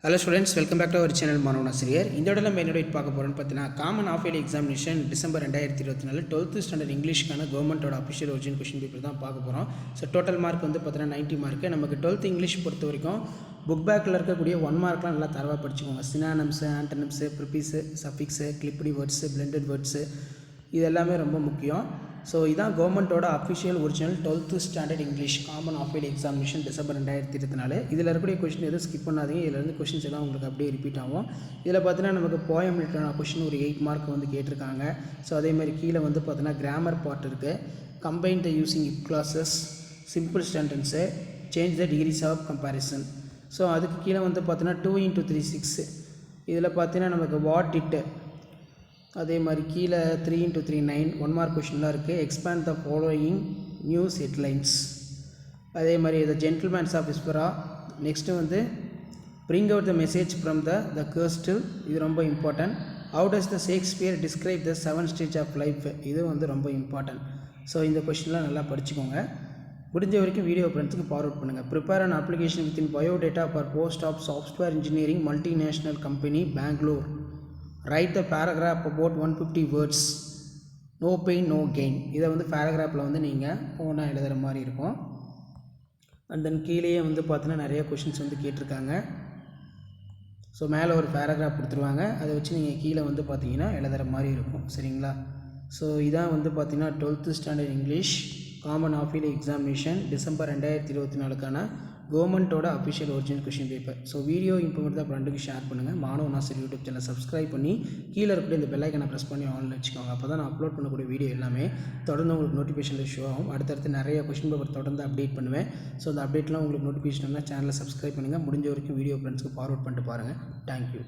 Hello students, welcome back to our channel Manovan Asiriyar. இந்த இடத்துல நம்ம என்னோட பார்க்க போறோம்னு பார்த்தீங்கன்னா common half yearly examination December 2024 12th standard இங்கிலீஷ்க்கான கவர்மெண்ட்டோட அஃபிஷியல் ஒரிஜினல் क्वेश्चन பேப்பர் தான் பார்க்க போகிறோம். ஸோ டோட்டல் மார்க் வந்து பார்த்தீங்கன்னா 90 மார்க்கு. நமக்கு 12th இங்கிலீஷ் பொறுத்த வரைக்கும் புக் பேக்கில் இருக்கக்கூடிய 1 மார்க்லாம் நல்லா தரவாக படிச்சுக்கோங்க. Synonyms, antonyms, prefix, suffix, clipped words, blended words இது எல்லாமே ரொம்ப முக்கியம். ஸோ இதான் கவர்மெண்ட்டோட official original 12th standard English common half yearly examination December 2024. இதில் இருக்கக்கூடிய கொஷின் எதுவும் ஸ்கிப் பண்ணாதீங்க. இதில் கொஷின்ஸ் எல்லாம் உங்களுக்கு அப்படியே ரிப்பீட் ஆகும். இதில் பார்த்தீங்கன்னா நமக்கு போயம் ரிலேட்டடான கொஷின் ஒரு 8 மார்க் வந்து கேட்டிருக்காங்க. ஸோ அதேமாதிரி கீழே வந்து பார்த்தீங்கன்னா கிராமர் பார்ட் இருக்குது, combine the using if clauses, simple sentence, change the degrees of comparison. So அதுக்கு கீழே வந்து பார்த்தீங்கன்னா 2 into 3 6. இதில் பார்த்தீங்கன்னா நமக்கு வாட் இட்டு, அதே மாதிரி கீழே 3 into 3 9 1 மார்க் கொஷின்லாம் இருக்குது. Expand the following news headlines, அதே மாதிரி த ஜென்டில்மேன்ஸ் ஆஃப் விஸ்பரா. நெக்ஸ்ட்டு வந்து bring out the message from the castle, இது ரொம்ப important. How does the Shakespeare describe the 7 stage of life, இது வந்து ரொம்ப இம்பார்ட்டன்ட். ஸோ இந்த கொஷின்லாம் நல்லா படிச்சுக்கோங்க. முடிஞ்ச வரைக்கும் வீடியோ ஃப்ரெண்ட்ஸுக்கு ஃபார்வர்ட் பண்ணுங்கள். Prepare an application within biodata for post of software engineering multinational company Bangalore. Write the paragraph about 150 words, no pain no gain. இதை வந்து பேராகிராஃபில் வந்து நீங்கள் ஓனாக எழுதுகிற மாதிரி இருக்கும். அண்ட் தென் கீழேயே வந்து பார்த்தீங்கன்னா நிறைய கொஷின்ஸ் வந்து கேட்டிருக்காங்க. ஸோ மேலே ஒரு பேராகிராஃப் கொடுத்துருவாங்க, அதை வச்சு நீங்கள் கீழே வந்து பார்த்தீங்கன்னா எழுதுகிற மாதிரி இருக்கும். சரிங்களா? ஸோ இதான் வந்து பார்த்தீங்கன்னா 12th standard English common half yearly examination December 2024க்கான கவர்மெண்ட்டோட official original question paper. So video improvement தான் ஃப்ரெண்டுக்கு ஷேர் பண்ணுங்கள். மாணவன் ஆசிரியர் யூடியூப் சேனல் சப்ஸ்கிரைப் பண்ணி கீழே இருக்கக்கூடிய இந்த பெல் ஐக்கனை ப்ரெஸ் பண்ணி ஆன்லைன் வச்சுக்கோங்க. அப்போ தான் நான் அப்லோட் பண்ணக்கூடிய வீடியோ எல்லாமே தொடர்ந்து உங்களுக்கு நோட்டிஃபிகேஷனில் ஷோ ஆகும். அடுத்தடுத்து நிறைய கொஷின் பேப்பர் தொடர்ந்து அப்டேட் பண்ணுவேன். ஸோ அந்த அப்டேட்லாம் உங்களுக்கு நோட்டிஃபிகேஷன் சேனலை சப்ஸ்கிரைப் பண்ணுங்கள். முடிஞ்ச வரைக்கும் வீடியோ ஃப்ரெண்ட்ஸ்க்கு ஃபார்வர்ட் பண்ணிட்டு பாருங்கள். தேங்க்யூ.